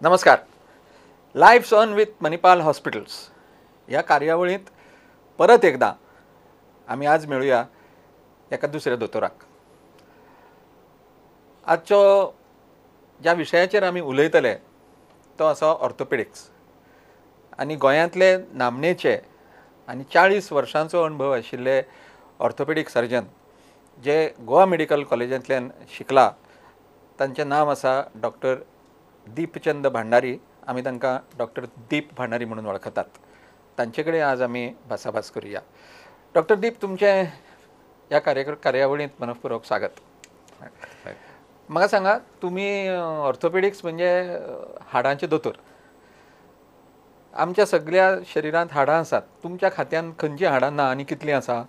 नमस्कार. Lives on with Manipal hospitals या कार्यावळीत परत एकदा आम्ही आज मिळूया एका दुसऱ्या दोतोराक. आजचो ज्या विशयाचेर आमी उलयतले तो आसा ऑर्थोपेडिक्स आनी गोंयांतले नामनेचे आनी 40 वर्सांचो अणभव आशिल्ले ऑर्थोपेडिक सर्जन जे गोवा मेडिकल कॉलेजांतल्यान शिकला तांचें नांव आसा डॉक्टर दीपचंद भांडारी. आमी तांकां डॉक्टर दीप भांडारी म्हणून वळखतात. तांचे कडेन आज आमी भासाभास करुया. डॉक्टर दीप, तुमचें ह्या कार्यावळींत मनपूर्वक स्वागत. म्हाका सांगा, तुमी ऑर्थोपेडिक्स म्हणजे हाडांचे दोतोर. आमच्या सगळ्या शरिरांत हाडां आसात, तुमच्या खात्यान खंयची हाडां ना आनी कितलीं आसा?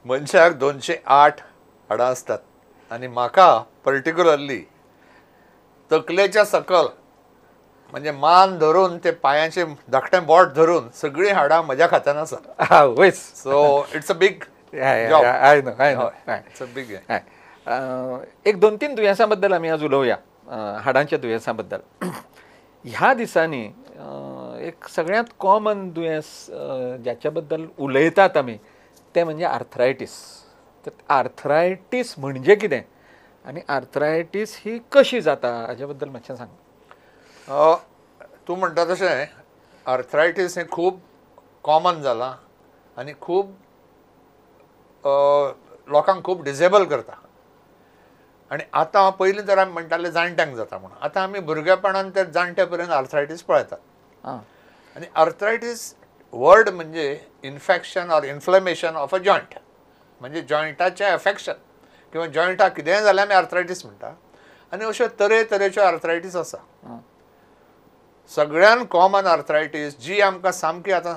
मनशाक 208 हाडां असतात आनी म्हाका पर्टिक्युलरली तकलेच्या सकल म्हणजे मान धरून ते पांयाचे धाकटें बोट धरून सगळीं हाडां म्हज्या खात्यान आसा. वयस. So it's a big I know it's a big. एक 2-3 दुयेंसां बद्दल आमी आज उलोवया, हाडांच्या दुयेंसां बद्दल. ह्या दिसांनी एक सगळ्यांत कॉमन दुयेंस ज्याच्या बद्दल उलयतात आमी ते म्हणजे आर्थरायटीस. तर आर्थरायटीस म्हणजे कितें आनी आर्थरायटीस ही कशी जाता हाच्या बद्दल मातशें सांग. तूं म्हणटा तशें आर्थरायटीस हें खूब कॉमन जालां आनी खूब लोकांक खूब डिसेबल करता. आनी आतां पयलीं तर आमी म्हणटाले जाणट्यांक जाता म्हणून. आतां आमी भुरगेपणान ते जाणटे पर्यंत आर्थरायटीस पळयतात. आनी आर्थरायटीस वर्ड म्हणजे infection or inflammation of a joint, म्हणजे जॉयंटाचें अफेक्शन किंवा जॉयंटाक कितेंय जाल्यार आमी आर्थरायटीस म्हणटा. आनी अश्यो तरेतरेच्यो आर्थरायटीस आसा. सगळ्यान कॉमन आर्थरायटीस जी आमकां सामकी आतां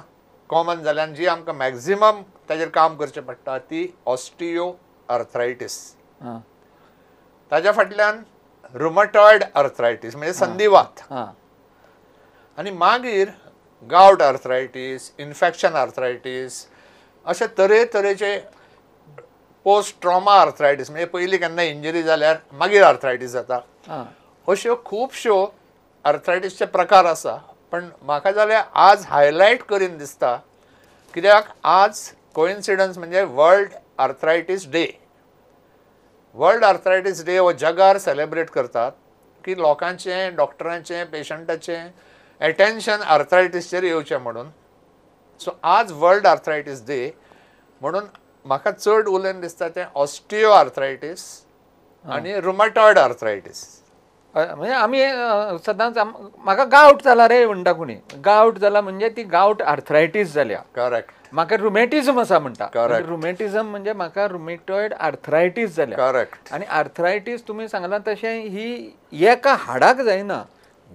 कॉमन जाल्यार जी आमकां मॅक्झिमम ताजेर काम करचें पडटा ती ऑस्टियो आर्थरायटीस. ताज्या फाटल्यान रुमटॉयड आर्थरायटीस म्हणजे संधिवात. आनी मागीर गावट आर्थरायटीस, इन्फेक्शन आर्थरायटीस, अशे तरेतरेचे पोस्ट ट्रॉमा आर्थरायटीस म्हणजे पयलीं केन्ना इंजरी जाल्यार मागीर आर्थरायटीस जाता. अश्यो खुबश्यो आर्थरायटीसचे प्रकार आसा. पण म्हाका जाल्यार आज हायलायट करीन दिसता कित्याक आज कोइन्सिडन्स म्हणजे world arthritis day. World arthritis day हो जगार सेलेब्रेट करतात की लोकांचें, डॉक्टरांचें, पेशंटाचें एटेन्शन आर्थरायटीसचेर येवचें म्हणून. सो आज वर्ल्ड आर्थरायटीस डे म्हणून म्हाका चड उलयन दिसता तें ऑस्टियो आर्थरायटीस आनी रुमटॉयड आर्थरायटीस. म्हणजे आमी सदांच म्हाका गावट जाला रे म्हणटा कोणी. गावट जाला म्हणजे ती गावट आर्थरायटीस जाल्या. करेक्ट. म्हाका रुमॅटिझम आसा म्हणटा. Correct. रुमॅटिझम म्हणजे म्हाका रुमॅटॉयड आर्थरायटीस जाल्या. करेक्ट. आनी आर्थरायटीस तुमी सांगलां तशें ही एका हाडाक जायना,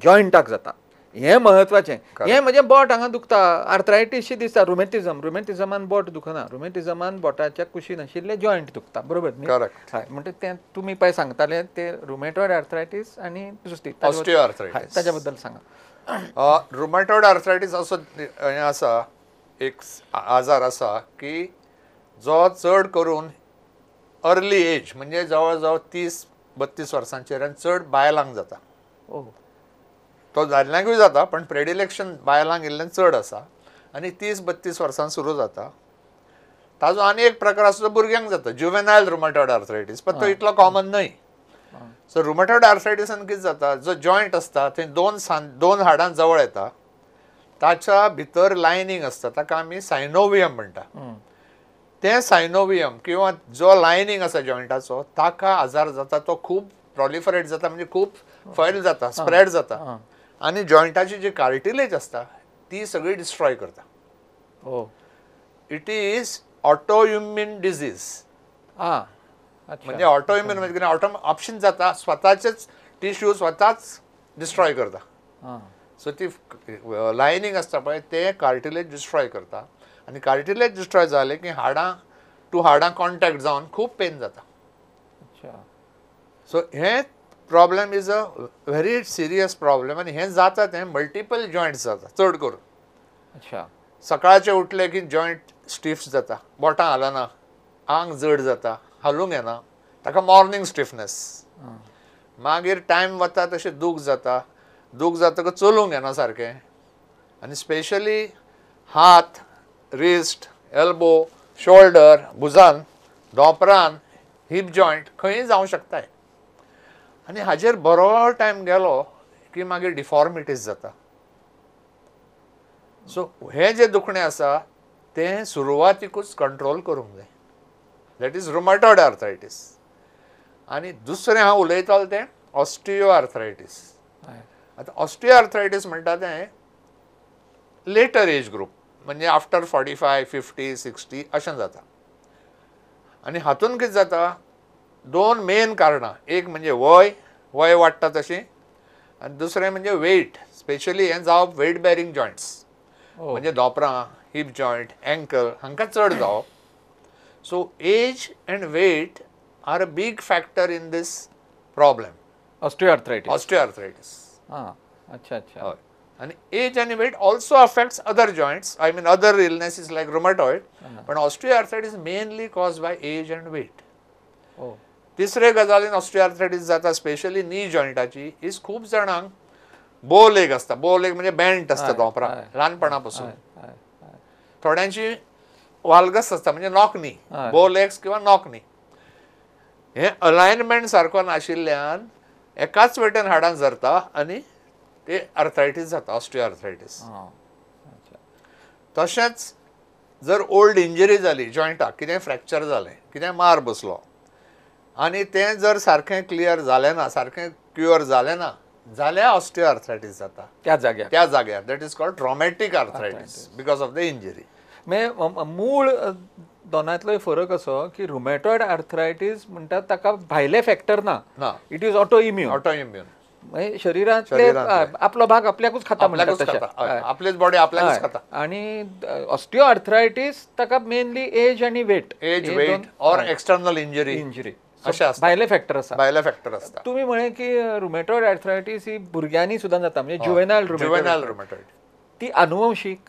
जॉयंटाक जाता. हें म्हत्वाचें. हें म्हणजे बोट हांगा दुखता, आर्थरायटीसशी दिसता. रुमॅटिझमान बोट दुखना, रुमॅटिझमान बोटाच्या कुशीन आशिल्ले जॉयंट दुखता. बरोबर न्ही? करेक्ट. हय. म्हणजे तें तुमी पळय सांगताले ते रुमॅटॉयड आर्थरायटीस आनी दुसरी ऑस्टियो आर्थरायटीस. ताच्या बद्दल सांगा. रुमॅटॉयड आर्थरायटीस असो हें आसा, एक आजार आसा की जो चड करून अर्ली एज म्हणजे जवळ जवळ 30-32 वर्सांचेर आनी चड बायलांक जाता. तो दादल्यांकूय जाता पण प्रेडिलेक्शन बायलांक इल्लें चड आसा आनी 30-32 वर्सां सुरू जाता. ताजो आनी एक प्रकार आसा जो भुरग्यांक जाता, जुवेनायल रुमॅटॉयड आर्थरायटीस, पण तो इतलो कॉमन न्हय. सो रुमॅटॉयड आर्थरायटीसान कितें जाता, जो जॉयंट आसता थंय दोन हाडां जवळ येता, ताच्या भितर लायनींग आसता, ताका आमी सायनोवियम म्हणटा. तें सायनोवियम किंवा जो लायनींग आसा जॉयंटाचो ताका आजार जाता. तो खूब प्रॉलिफरेट जाता म्हणजे खूब फैल जाता, स्प्रेड जाता आनी जॉयंटाची जी कार्टिलेज आसता ती सगळी डिस्ट्रॉय करता. It is autoimmune disease. म्हणजे ऑटोइम्यून म्हणजे कितें, ऑप्शन जाता, स्वताचेच टिश्यू स्वताच डिस्ट्रॉय करता. सो ती लायनींग आसता पळय ते कार्टिलेज डिस्ट्रॉय करता आनी कार्टिलेज डिस्ट्रॉय जाले की हाडां टू हाडां कॉन्टॅक्ट जावन खूब पेन जाता. सो हें problem is a very serious problem आनी हें जाता तें मल्टिपल जॉयंट्स जाता चड करून. सकाळचे उठले की जॉयंट स्टिफ जाता, बोटां हालना, आंग जड जाता, हालूंक येना, ताका मॉर्निंग स्टिफनेस. मागीर टायम वता तशें दूख जातकच चलूंक येना सारकें आनी स्पेशली हात रिस्ट एल्बो शोल्डर भुजान धोंपरान हिप जॉयंट खंयी जावं शकताय आनी हाजेर बरो टायम गेलो की मागीर डिफॉर्मिटीज जाता सो हे जे दुखणें आसा तें सुरवातीकूच कंट्रोल करूंक जाय दॅट इज रुमॅटॉयड आर्थरायटीस आनी दुसरें हांव उलयतालो तें ऑस्टियो आर्थरायटीस आतां ऑस्टियो आर्थरायटीस म्हणटा तें लेटर एज ग्रूप म्हणजे आफ्टर 45, 50, 60 अशें जाता आनी हातून कितें जाता दोन मेन कारणां एक म्हणजे वय वाडटा तशी आनी दुसरें म्हणजे वेट स्पेशली हें जावप वेट बेरिंग जॉयंट्स म्हणजे धोपरां हिप जॉयंट एंकल हांकां चड जावप so age and weight are a big factor in these problem osteoarthritis अच्छा अच्छा हय आनी एज आनी weight also affects other joints I mean other illnesses like rheumatoid पण osteoarthritis mainly cause by age and weight तिसरे गजालीन ऑस्टियोआर्थरायटीस जाता specially नी जॉयंटाची इज खूब जाणांक बो लेग आसता बो लेग म्हणजे बँट आसता धोंपरां ल्हानपणा पासून थोड्यांची वाल्गस आसता म्हणजे नॉक नी बो लेग्स किंवा नॉक नी हे अलायनमेंट सारको नाशिल्ल्यान एकाच वेटेन हाडान झरता आनी ते आर्थरायटीस जाता ऑस्टियोआर्थरायटीस तशेंच जर ओल्ड इंजरी जाली जॉयंटाक कितें फ्रॅक्चर जालें कितें मार बसलो आनी तें जर सारकें क्लियर जालें ना सारकें क्युअर जालें ना जाल्यार ऑस्टियोआर्थरायटीस जाता त्या जाग्यार that is called traumatic arthritis because of the injury मूळ दोनांतलोय फरक असो की रुमॅटॉयड आर्थरायटीस म्हणटात ताका भायले फॅक्टर ना इट इज ऑटो इम्यून म्हणजे शरिरांतले आपलो भाग आपल्याकूच खाता आपलीच बॉडी आपल्याकूच खाता आनी ऑस्टियोआर्थरायटीस ताका मेनली एज आनी वेट ऑर एक्सटर्नल इंजरी भायले फॅक्टर आसता तुम्ही म्हणे की रुमॅटॉयड आर्थरायटीस ही भुरग्यांनी सुद्दां जाता म्हणजे जुवेनायल रुमॅटॉयड ती अनुवंशीक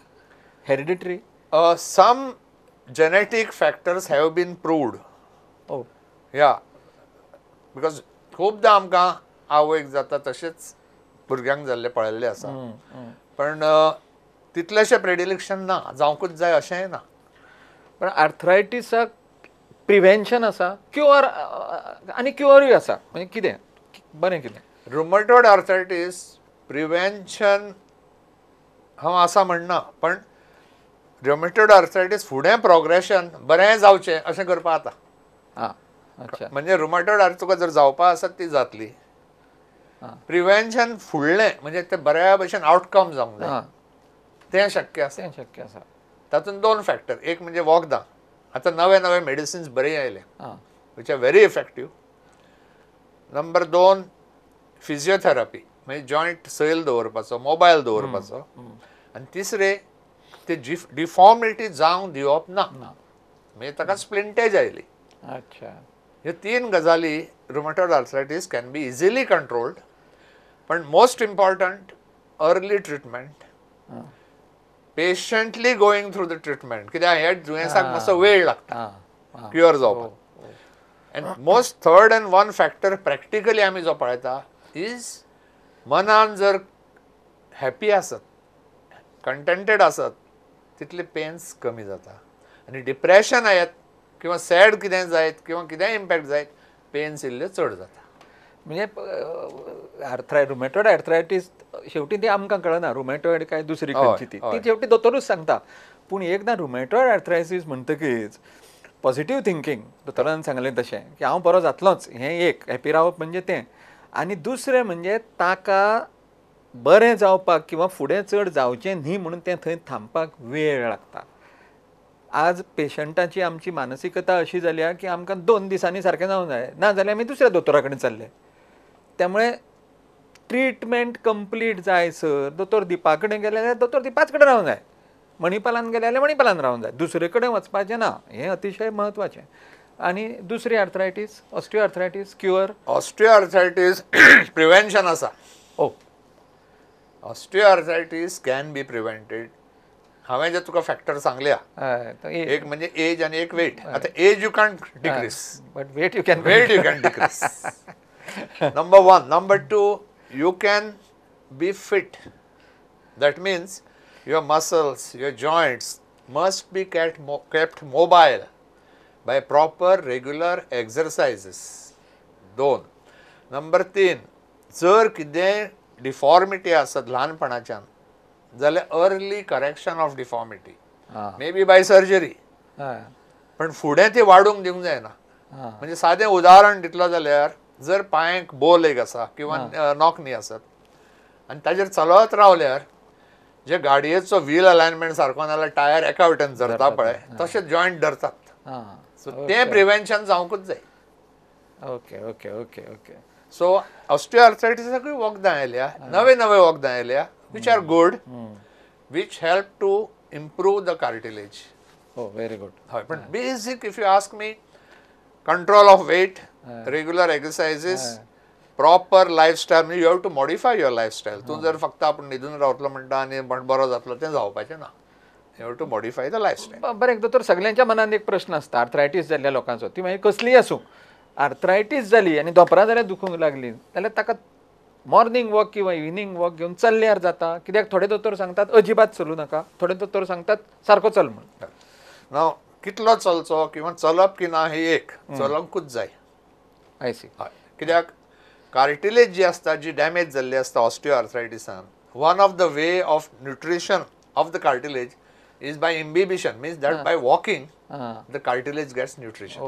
hereditary some genetic factors have been proved. Because खूबदां आमकां आवयक जाता तशेंच भुरग्यांक जाल्ले पळयल्ले आसा पण तितलेशें प्रेडिलेक्शन ना जावंकूच जाय अशेंय ना पण आर्थरायटिसाक प्रिव्हेन्शन आसा क्युअर आनी क्युअरूय आसा म्हणजे कितें बरें कितें रुमॅटॉयड आर्थरायटीस प्रिव्हेन्शन हांव आसा म्हणना पण रुमॅटॉयड आर्थरायटीस फुडें प्रोग्रेशन बरें जावचें अशें करपा जाता म्हणजे रुमॅटॉयड आर्थरायटीस तुका जर जावपा आसत ती जातली प्रिव्हेन्शन फुडलें म्हणजे तें बऱ्या भशेन आउटकम जावंक जाय तें शक्य आसा तातूंत दोन फॅक्टर एक म्हणजे वखदां आतां नवे नवे मेडिसिन्स बरे आयले which are very effective number 2 physiotherapy म्हणजे जॉयंट सैल दवरपाचो मोबायल दवरपाचो आनी तिसरें ते डिफॉर्मिटी जावंक दिवप ना म्हणजे ताका स्प्लिंटेज आयली ह्यो 3 गजाली rheumatoid arthritis can be easily controlled पण मोस्ट इम्पॉर्टंट अर्ली ट्रिटमेंट पेशंटली गोईंग थ्रू द ट्रिटमेंट कित्याक हे दुयेंसाक मातसो वेळ लागता क्युअर जावपाक and most third and one factor practically आमी जो पळयता इज मनान जर हॅपी आसत कंटेंटेड आसत तितले पेन्स कमी जाता आनी डिप्रेशन आयत किंवा सॅड कितें जायत किंवा कितेंय इम्पॅक्ट जायत पेन्स इल्ले चड जाता म्हणजे रुमॅटॉयड आर्थरायटीस शेवटी ती आमकां कळना रुमॅटॉयड काय दुसरी खंयची ती शेवटी दोतोरूच सांगता पूण एकदां रुमॅटॉयड आर्थरायटीस म्हणटकीच पॉझिटिव्ह थिंकींग दोतोरान सांगलें तशें की हांव बरो जातलोच हें एक हॅपी रावप म्हणजे तें आनी दुसरें म्हणजे ताका बरें जावपाक किंवा फुडें चड जावचें न्ही म्हणून तें थंय थांबपाक वेळ लागता आज पेशंटाची आमची मानसिकता अशी जाल्या की आमकां 2 दिसांनी सारकें जावंक जाय ना जाल्यार आमी दुसऱ्या दोतोरा कडेन चल्ले त्यामुळे ट्रिटमेंट कंप्लीट जायसर दोतोर दिपा कडेन गेले जाल्यार दोतोर दिपाच कडेन रावंक जाय मणिपालान गेले जाल्यार मणिपालान रावंक जाय दुसरे कडेन वचपाचें ना हें अतिशय म्हत्वाचें आनी दुसरी आर्थरायटीस ऑस्टियोआर्थरायटीस क्युअर ऑस्टियोआर्थरायटीस प्रिव्हेन्शन आसा ऑस्टियोआर्थरायटीस कॅन बी प्रिव्हेंटेड हांवें जे तुका फॅक्टर सांगल्या एक म्हणजे एज आनी एक वेट आतां as you can decrease but weight you can decrease Number 1. Number 2, you can be fit. That means your muscles, your joints must be kept mobile by proper regular exercises. 2. Number 3, जर कितें deformity आसत ल्हानपणाच्यान जाल्यार early correction of deformity, maybe by surgery, पण फुडें ती वाडूंक दिवंक जायना. म्हणजे सादें उदाहरण दितलो जाल्यार जर पांयांक बो लेग आसा किंवा नॉक नी आसत आनी ताजेर चलत रावल्यार जे गाडयेचो व्हील अलायनमेंट सारको नाल्यार टायर एका वटेन धरता पळय तशें जॉयंट धरतात. सो तें प्रिव्हेन्शन जावंकूच जाय. Okay okay okay okay. So ऑस्टियोआर्थरायटिसाकूय वखदां आयल्या, नवे नवे वखदां आयल्या which are good, which help to improve the cartilage. हो, व्हेरी गुड. हय, पण basic if you ask me, control of weight, regular exercises, proper lifestyle. म्हणजे you have to modify your lifestyle. तूं जर फक्त आपण न्हिदून रावतलो म्हणटा आनी बरो जातलो तें जावपाचें ना. You have to modify the lifestyle. बरें, दोतोर, सगळ्यांच्या मनात एक प्रश्न आसता आर्थरायटीस जाल्ल्या लोकांचो. ती मागीर कसलीय आसूं, आर्थरायटीस जाली आनी दोपरां जाल्यार दुखूंक लागली जाल्यार ताका मॉर्निंग वॉक किंवा इव्हिनिंग वॉक घेवन चल्ल्यार जाता. कित्याक थोडे दोतोर सांगतात अजिबात चलूं नाका, थोडे दोतोर सांगतात सारको चल म्हण. नाव कितलो चलचो किंवा चलप की ना ही एक चलूंकूच जाय. I see. हय, कित्याक कार्टिलेज जी आसता, जी डॅमेज जाल्ली आसता ऑस्टियोआर्थरायटिसान, one of the way of nutrition of the cartilage is by imbibition. Means that by walking the cartilage gets nutrition.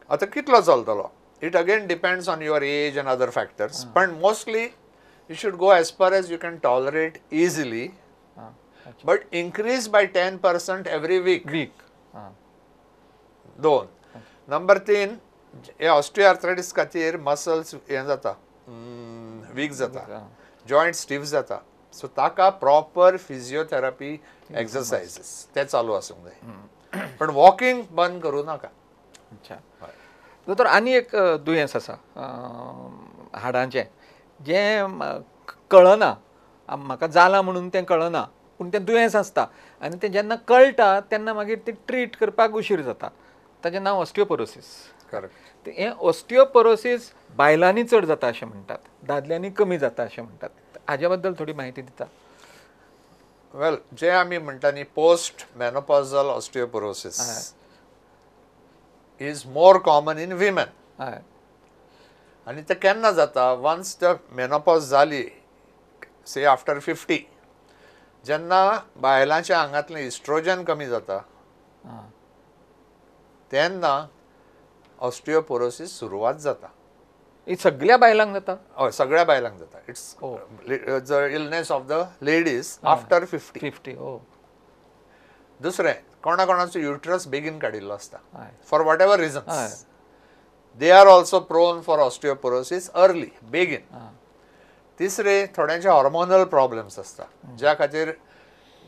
आता कितलो चलतलो, it again depends on your age and other factors, पण mostly you should go as per as you can tolerate easily, but increase by 10% every week. 2. Number 3, हे ऑस्टियोआर्थरायटिस खातीर muscles हें जाता, weak जाता, joint स्टीफ जाता. सो ताका प्रॉपर फिजिओथेरपी एक्सरसाइजीस ते चालू आसूंक जाय, पण वॉकिंग बंद करूं नाका. अच्छा दोतोर, आनी एक दुयेंस आसा हाडांचें, जें कळना, म्हाका जालां म्हणून तें कळना, पूण तें दुयेंस आसता आनी तें जेन्ना कळटा तेन्ना मागीर तें ट्रीट करपाक उशीर जाता. ताचें नांव ऑस्टियोपोरोसीस. करेक्ट. हें ऑस्टियोपोरोसीस बायलांनी चड जाता अशें म्हणटात, दादल्यांनी कमी जाता अशें म्हणटात. हाज्या बद्दल थोडी म्हायती दिता? वेल, जे आमी म्हणटा न्ही post menopausal osteoporosis is more common in women. हय. आनी तें केन्ना जाता, वन्स द मेनोपॉज जाली, से आफ्टर 50, जेन्ना बायलांच्या आंगांतलें इस्ट्रोजन कमी जाता तेन्ना ऑस्टियोपोरोसीस सुरवात जाता. ही सगळ्या बायलांक जाता? हय, सगळ्या बायलांक जाता. It's the illness of the ladies after 50. दुसरें, कोणा कोणाचो युट्रस बेगीन काडिल्लो आसता for what reasons, they are also prone for osteoporosis early, बेगीन. तिसरे, थोड्यांचे हॉर्मोनल प्रॉब्लेम्स आसता ज्या खातीर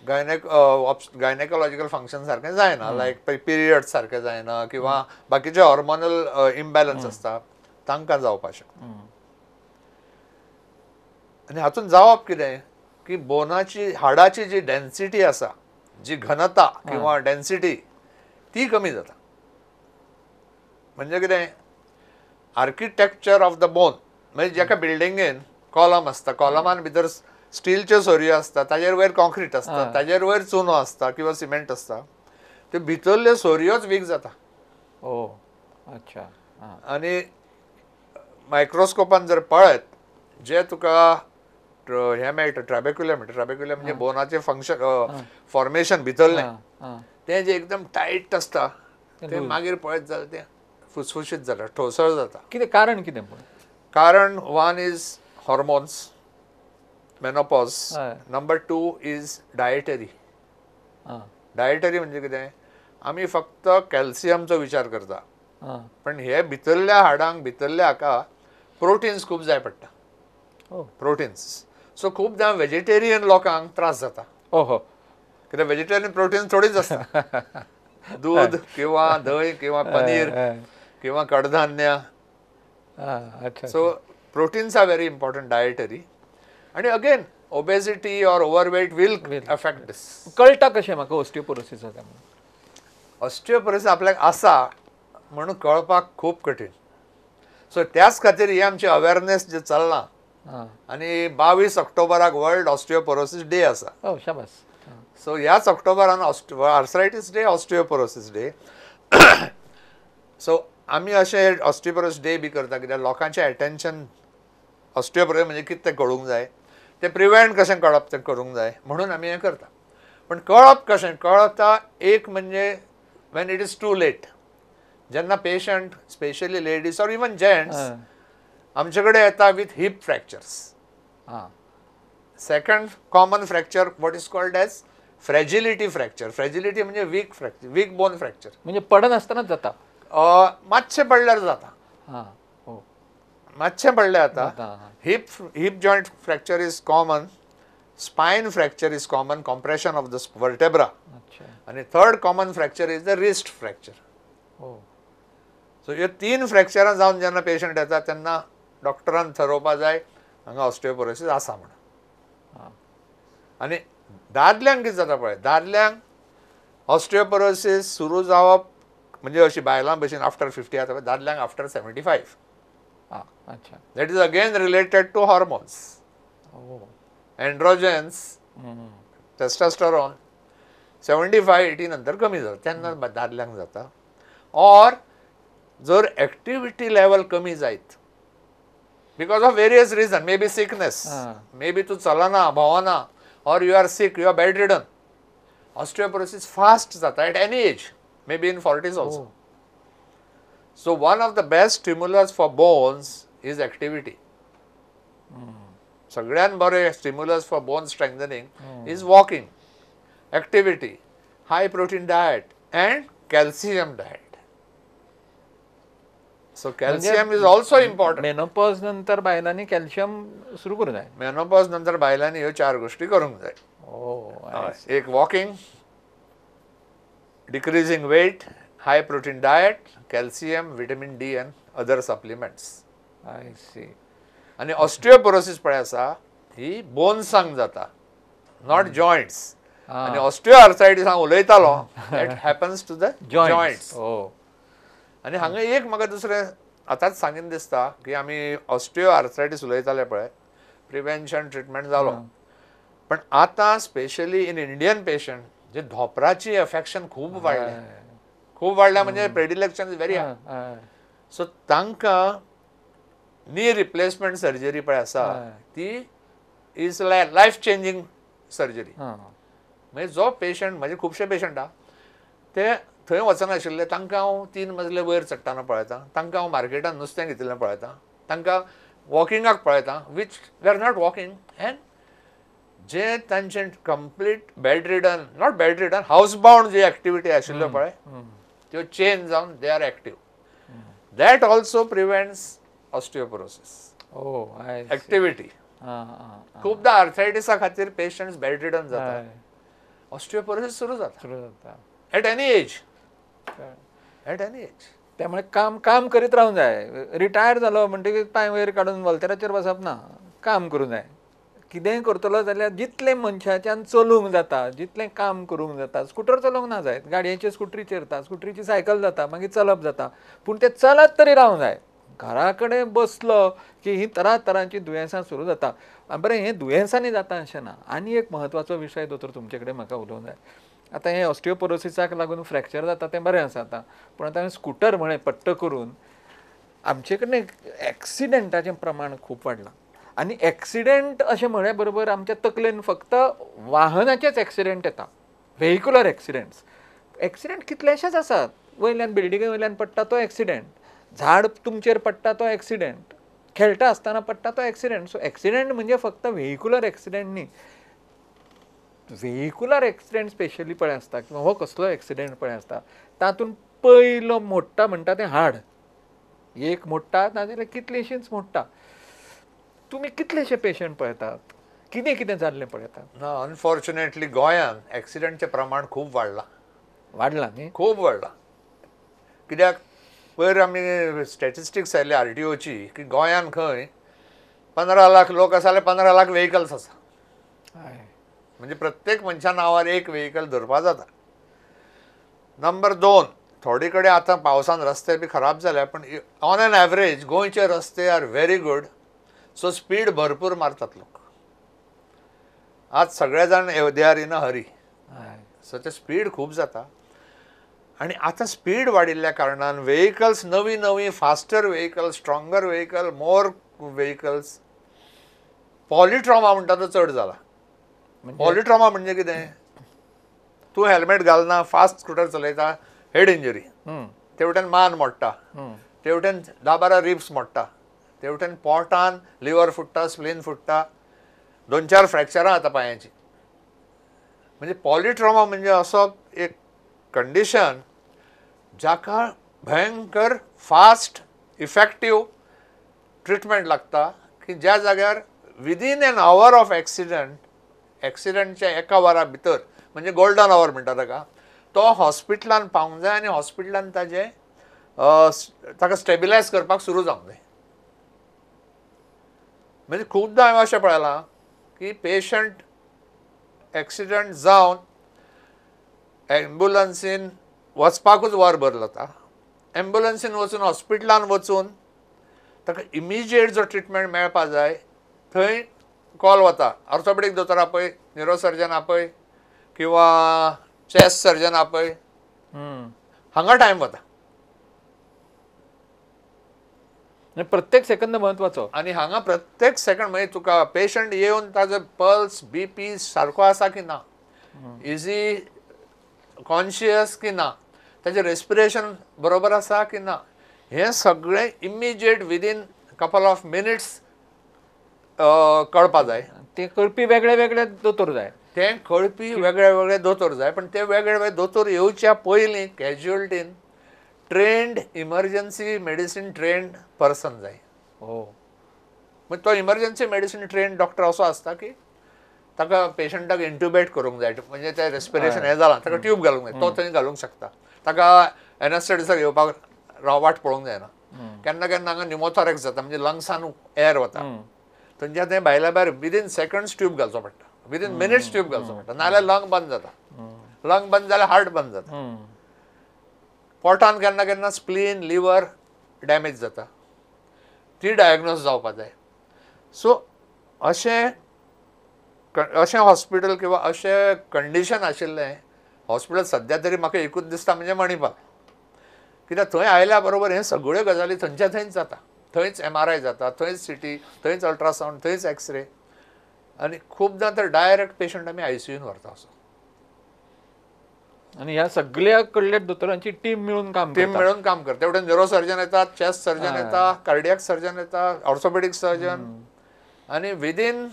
गायनेकोलॉजिकल फंक्शन सारकें जायना, लायक पिरियड्स सारकें जायना किंवा बाकीचे हॉर्मोनल इम्बॅलन्स आसता, तांकां जावपाक शकता. आनी हातूंत जावप कितें की बोनाची, हाडाची जी डेन्सिटी आसा, जी घनता किंवा डेन्सिटी, ती कमी जाता. म्हणजे कितें, आर्किटेक्चर ऑफ द बोन, म्हणजे जेका बिल्डिंगेन कॉलम आसता, कॉलमान भितर स्टीलच्यो सोरयो आसता, ताजेर वयर कॉन्क्रीट आसता, ताजेर वयर चुनो आसता किंवा सिमेंट आसता, त्यो भितरल्यो सोरयोच वीक जाता. ओ, अच्छा. आनी मायक्रोस्कोपान जर पळयत, जे तुका हे मेळटा ट्रॅबेक्युलम म्हणजे बोनाचें फंक्शन फॉर्मेशन भितरलें, तें जे एकदम टायट आसता तें मागीर पळयत जाल्यार तें फुसफुशीत जाता, ठोसळ जाता. कितें कारण कितें? कारण 1 is hormones, menopause. Number 2 is dietary. Dietary म्हणजे कितें, आमी फक्त कॅल्शियमचो विचार करता, पण हे भितरल्या हाडांक, भितरल्या हाका प्रोटीन्स खूब जाय पडटा. प्रोटीन्स. सो खूबदां वेजिटेरियन लोकांक त्रास जाता. ओहो. कित्याक वेजिटेरियन प्रोटीन्स थोडीच आसता. दूध किंवा दही किंवा पनीर किंवा कडधान्य. So proteins are very important dietary. आणि again obesity or overweight will affect this. कळटा कशें म्हाका ऑस्टियोपोरोसीस जाता म्हणून? ऑस्टियोपोरोसीस आपल्याक आसा म्हणून कळपाक खूब कठीण. सो त्याच खातीर ही आमची अवेअरनेस जे चल्लां आनी 22 ऑक्टोबराक वर्ल्ड ऑस्टियोपोरोसिस डे आसा. हो शाबास. सो ह्याच ऑक्टोबरान arthritis day, osteoporosis day. So आमी अशें ऑस्टियोपोरोसिस डे बी करता कित्याक लोकांचें एटेन्शन ऑस्टियोपोरोसिस म्हणजे कितें तें कळूंक जाय, तें प्रिवेंट कशें कळप तें करूंक जाय म्हणून आमी हें करता. पण कळप कशें कळता एक म्हणजे when it is too late, जेन्ना patient specially ladies or even gents आमचे कडेन येता with hip fractures. Second common fracture what is called as fragility fracture. Fragility म्हणजे weak fracture, weak bone fracture. म्हणजे पडनासतनाच जाता. मातशें पडल्यार जाता, हो मातशें पडल्यार जाता, जाता. Heap joint fracture is common. Spine fracture is common, compression of the vertebra. अच्छा. आणि third common fracture is the wrist fracture. हो. सो ह्यो 3 फ्रॅक्चरां जावन जेन्ना पेशंट येता तेन्ना डॉक्टरान ठरोवपा जाय हांगा ऑस्टियोपोरोसिस आसा म्हणून. आनी दादल्यांक कितें जाता पळय, दादल्यांक ऑस्टियोपोरोसिस सुरू जावप म्हणजे अशी बायलां भशेन आफ्टर 50 जाता पळय, दादल्यांक आफ्टर 75. अच्छा. That is again related to hormones, androgens, testosterone. 75-80 नंतर कमी जाता तेन्ना दादल्यांक जाता. ऑर जर एक्टिविटी लेवल कमी जायत because of various reason, maybe sickness, maybe तूं चलना भोंवना, or you are sick, you are bedridden. Osteoporosis fast जाता at any age, maybe in 40s also. So one of the best stimulus for bones is activity. सगळ्यान बरें stimulus for bone strengthening is walking, activity, high protein diet and calcium diet. So calcium is also important. Menopause नंतर बायलांनी calcium सुरू करू जाय. Menopause नंतर बायलांनी ह्यो 4 गोष्टी करूंक जाय. एक walking, decreasing weight, high protein diet, calcium, vitamin D and other supplements. I see. आणि ऑस्टियोपोरोसिस पळय आसा ही बोन्सांक जाता, नॉट जॉयंट्स. आणि ऑस्टियोआर्थरायटीस हांव उलयतालो that happens to the joints. आनी हांगा एक म्हाका दुसरें आतांच सांगीन दिसता की आमी ऑस्टियोआर्थरायटीस उलयताले पळय, प्रिवेंशन ट्रिटमेंट जालो. पण आतां स्पेशली इन इंडियन पेशंट जे धोपराची अफेक्शन खूब वाडल्या म्हणजे प्रेडिलेक्शन इज व्हेरी हाय. सो तांकां नी रिप्लेसमेंट सर्जरी पळय आसा ती इज लायफ चेंजींग सर्जरी. म्हणजे जो पेशंट, म्हणजे खुबशे पेशंट आहा ते थंय वचनाशिल्ले, तांकां हांव 3 मजले वयर चडटाना पळयतां, तांकां हांव मार्केटान नुस्तें घेतिल्लें पळयतां, तांकां वॉकिंगाक पळयतां which we are not walking. And जे तांचे complete bed ridden, not bed ridden, house bound जे एक्टिविटी आशिल्ल्यो पळय त्यो चेंज जावन they are active. That also prevents osteoporosis. Activity. खूबदां आर्थरायटिसा खातीर पेशंट्स बेड रिडन जाता, ऑस्टियोपोरोसिस सुरू जाता एट एनी एज. त्यामुळे काम करीत रावूंक जाय. रिटायर जालो म्हणटकीर पांय वयर काडून वॉल्तेराचेर बसप ना, काम करूंक जाय. कितेंय करतलो जाल्यार जितलें मनशाच्यान चलूंक जाता, जितलें काम करूंक जाता. स्कुटर चलोवंक ना जायत, गाडयेचे स्कुटरीचेर येता, स्कुटरीची सायकल जाता, मागीर चलप जाता, पूण तें चलत तरी रावंक जाय. घरा कडेन बसलो की ही तरातरांची दुयेंसां सुरू जाता. बरें, हें दुयेंसांनी जाता अशें ना. आनी एक म्हत्वाचो विशय दोतोर तुमचे कडेन म्हाका उलोवंक जाय. आतां हें ऑस्टियोपोरोसिसाक लागून फ्रॅक्चर जाता तें बरें आसा आतां, पूण आतां स्कुटर म्हळें पट्ट करून आमचे कडेन एक्सिडेंटाचें प्रमाण खूब वाडलां. आनी एक्सिडेंट अशें म्हळ्या बरोबर आमच्या तकलेन फक्त वाहनाचेच एक्सिडेंट येता, व्हेहिक्युलर एक्सिडेंट्स. एक्सिडेंट कितलेशेच आसात. वयल्यान बिल्डिंगे वयल्यान पडटा तो एक्सिडेंट, झाड तुमचेर पडटा तो एक्सिडेंट, खेळटा आसतना पडटा तो एक्सिडेंट. सो एक्सिडेंट म्हणजे फक्त व्हेहिक्युलर एक्सिडेंट न्ही, व्हेहिक्युलर एक्सिडेंट स्पेशली पळय आसता किंवा हो कसलो एक्सिडेंट पळय आसता तातूंत पयलो मोडटा म्हणटा तें हाड. एक मोडटा नाजाल्यार कितलींशींच मोडटा. तुमी कितलेशे पेशंट पळयतात, कितें कितें जाल्लें पळयतात? अनफॉर्च्युनेटली गोंयान एक्सिडेंटचें प्रमाण खूब वाडलां न्ही, खूब वाडलां. कित्याक पयर आमी स्टॅटिस्टिक्स आयली RTOची की गोंयान खंय 15 लाख लोक आसा जाल्यार 15 लाख व्हेहिकल्स आसा. म्हणजे प्रत्येक मनशा नांवार एक व्हेहिकल धरपा जाता. नंबर 2, थोडे कडेन आतां पावसान रस्ते बी खराब जाल्या पण ऑन एन एवरेज गोंयचे रस्ते are very good. So speed भरपूर मारतात लोक. आज सगळे जाण they are in a hurry. So ते स्पीड खूब जाता. आणि आतां स्पीड वाडिल्ल्या कारणान व्हेकल्स नवी नवी फास्टर व्हेकल्स, स्ट्रॉंगर व्हेकल, मोर व्हेकल्स. पॉलिट्रॉमा म्हणटा तो चड जाला. पॉलिट्रॉमा म्हणजे कितें? तूं हेल्मेट घालना, फास्ट स्कूटर चलयता, हेड इंजरी. तेवटेन मान मोडटा, तेवटेन 10-12 रिब्स मोडटा, तेवटेन पोटान लिवर फुट्टा, स्प्लीन फुट्टा, 2-4 फ्रॅक्चरां जाता पांयांची. म्हणजे पॉलिट्रॉमा म्हणजे असो एक कंडिशन जाका भयंकर फास्ट इफेक्टीव ट्रिटमेंट लागता की ज्या जाग्यार विदीन एन आवर ऑफ एक्सिडंटच्या एका वरा भितर म्हणजे गोल्डन आवर म्हणटा ताका, तो हॉस्पिटलान पावंक जाय आनी हॉस्पिटलान ताका स्टेबिलायज करपाक सुरू जावंक जाय. म्हणजे खुबदां हांवें अशें पळयलां की पेशंट एक्सिडंट जावन एम्ब्युलन्सीन वचपाकूच वरभर जाता. एम्ब्युलन्सीन वचून हॉस्पिटलान वचून ताका इमिजिएट जो ट्रिटमेंट मेळपा जाय थंय कॉल वता, ऑर्थोपेडीक दोतोर आपय, न्युरोसर्जन आपय किंवा चेस्ट सर्जन आपय, हांगा टायम वता. प्रत्येक सेकंद महत्वाचो. आनी हांगा प्रत्येक सेकंड म्हणजे तुका पेशंट येवन ताजो पल्स BP सारको आसा की ना, इजी कॉन्शियस की ना, ताजें रेस्पिरेशन बरोबर आसा की ना, हें सगळें immediate within couple of minutes कळपा जाय. ते कळपी वेगळे वेगळे दोतोर जाय. ते कळपी वेगळे वेगळे दोतोर जाय. पण ते वेगळे वेगळे दोतोर येवच्या पयलीं कॅज्युअलिटीन trained emergency medicine trained person जाय. म्हणजे तो इमर्जन्सी मेडिसीन ट्रेंड डॉक्टर असो आसता की ताका पेशंटाक इंट्युबेट करूंक जाय. म्हणजे ते रेस्पिरेशन हें जालां ताका ट्यूब घालूंक जाय, तो थंय घालूंक शकता. ताका एनेस्थेटिसा घेवपाक वाट पळोवंक जायना. केन्ना केन्ना हांगा न्युमोथॉरेक्स जाता म्हणजे लंग्सान एअर वता, थंयच्या थंय भायल्या भायर विदीन सेकंड्स ट्यूब घालचो पडटा, विदीन मिनिट्स ट्यूब घालचो पडटा, नाजाल्यार लंग बंद जाता. लंग बंद जाल्यार हार्ट बंद जाता. पोटान केन्ना केन्ना स्प्लीन लिवर डॅमेज जाता, ती डायग्नोज जावपा जाय. सो अशें हॉस्पिटल किंवा अशें कंडिशन आशिल्लें हॉस्पिटल सद्या तरी म्हाका एकूच दिसता म्हणजे मणिपाल. कित्याक थंय आयल्या बरोबर हे सगळ्यो गजाली थंयच्या थंयच जाता. थंयच MRI जाता, थंयच CT, थंयच अल्ट्रासावंड, थंयच एक्सरे. आनी खूबदां तर डायरेक्ट पेशंट आमी ICUन व्हरता. असो आणि ह्या सगळ्या कडल्या दोतोरांची टीम मिळून काम करता. तेवढे न्युरोसर्जन येतात, चेस्ट सर्जन येता, कार्डियाक सर्जन येता, ऑर्थोपेडिक सर्जन. आनी within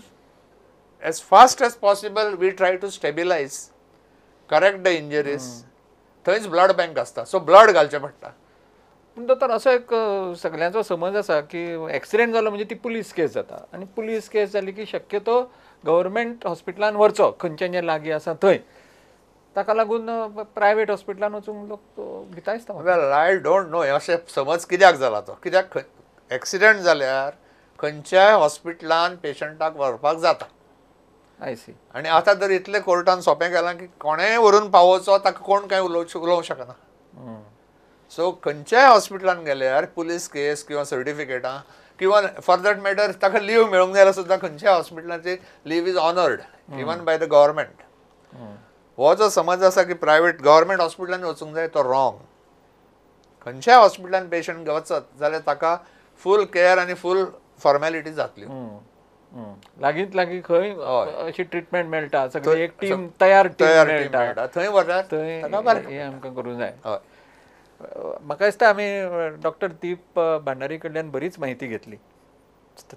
as fast as possible we try to stabilise, correct the injuries. थंयच ब्लड बँक आसता, सो ब्लड घालचें पडटा. पूण दोतोर असो एक सगळ्यांचो समज आसा की एक्सिडेंट जालो म्हणजे ती पुलीस केस जाता. आनी पुलीस केस जाली की शक्यतो गव्हर्मेंट हॉस्पिटलान व्हरचो खंयचें जें लागीं आसा थंय. ताका लागून प्रायवेट हॉस्पिटलान वचूंक लोक भितायसता. वेल आय डोंट नो अशें समज कित्याक जाला तो. कित्याक एक्सिडंट जाल्यार खंयच्याय हॉस्पिटलान पेशंटाक व्हरपाक जाता. आनी आतां तर इतलें कोर्टान सोंपें केलां की कोणेंय व्हरून पावोवचो ताका कोण कांय उलोवंक शकना. सो खंयच्याय हॉस्पिटलान गेल्यार पुलीस केस किंवा सर्टिफिकेटां किंवा फॉर दॅट मॅटर ताका लीव मेळूंक जाय जाल्यार सुद्दां खंयच्याय हॉस्पिटलाची leave is honoured even by the government. हो जो समज आसा की प्रायवेट गव्हर्मेंट हॉस्पिटलांनी वचूंक जाय तो रॉंग. खंयच्याय हॉस्पिटलान पेशंट वचत जाल्यार ताका फूल केअर आनी फूल फॉर्मेलिटी जातल्यो. लागींच लागीं खंय अशी ट्रिटमेंट मेळटा, सगळी एक टीम तयार मेळटा थंय व्हरल्यार थंय हें आमकां करूंक जाय. म्हाका दिसता आमी डॉक्टर दीप भांडारी कडल्यान बरीच म्हायती घेतली.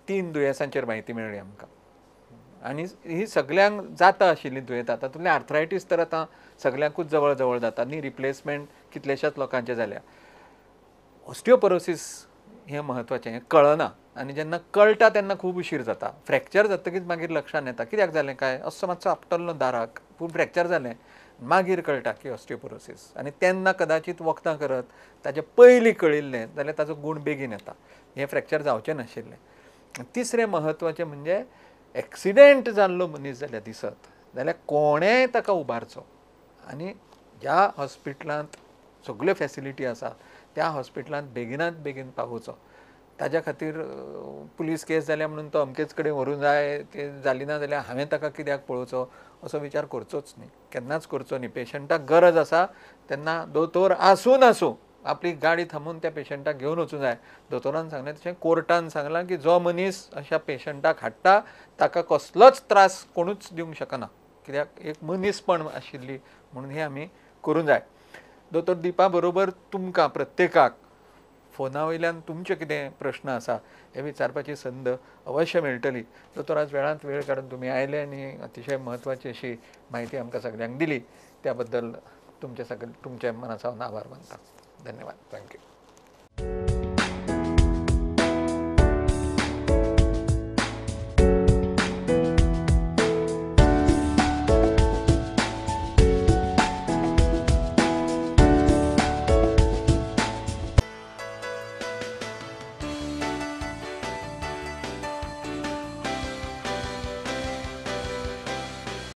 3 दुयेंसांचेर म्हायती मेळ्ळी आमकां. आनी ही सगळ्यांक जाता आशिल्ली दुयेंसां. तातूंतलें आर्थरायटीस तर आतां सगळ्यांकूच जवळ जवळ जाता न्ही, रिप्लेसमेंट कितलेशाच लोकांचे जाल्या. ऑस्टिओपोरोसीस हें म्हत्वाचें, हें कळना. आनी जेन्ना कळटा तेन्ना खूब उशीर जाता. फ्रॅक्चर जातकीच मागीर लक्षांत येता कित्याक जालें काय, असो मातसो आपटल्लो दाराक पूण फ्रॅक्चर जालें, मागीर कळटा की ऑस्टिओपोरोसीस. आनी तेन्ना कदाचित वखदां करत ताचे पयलीं कळिल्लें जाल्यार ताचो गूण बेगीन येता. हें फ्रॅक्चर जावचें नाशिल्लें. तिसरें म्हत्वाचें म्हणजे एक्सिडेंट जाल्लो मनीस जाल्यार दिसत जाल्यार कोणेंय ताका उबारचो. आनी ज्या हॉस्पिटलांत सगल्यो फॅसिलिटी आसा त्या हॉस्पिटलांत बेगिनात बेगीन पावोवचो. ताज्या खातीर पुलीस केस जाल्या म्हणून तो अमकेच कडेन व्हरूंक जाय, ते जाली ना जाल्यार हांवें ताका कित्याक पळोवचो असो विचार करचोच न्ही, केन्नाच करचो न्ही. पेशंटाक गरज आसा तेन्ना दोतोर आसूं नासूं आपली गाडी थांबोवन त्या पेशंटाक घेवन वचूंक जाय. दोतोरान सांगलें तशें कोर्टान सांगलां की जो मनीस अशा पेशंटाक हाडटा ताका कसलोच त्रास कोणूच दिवंक शकना, कित्याक एक मनीसपण आशिल्ली म्हणून हें आमी करूंक जाय. दोतोर दिपा बरोबर तुमकां प्रत्येकाक फोना वयल्यान तुमचे कितें प्रश्न आसा हे विचारपाची संद अवश्य मेळटली. दोतोर आज वेळांत वेळ काडून तुमी आयले आनी अतिशय म्हत्वाची अशी म्हायती आमकां सगळ्यांक दिली, त्या बद्दल तुमचे मनासावन आभार मानता. धन्यवाद. थँक्यू.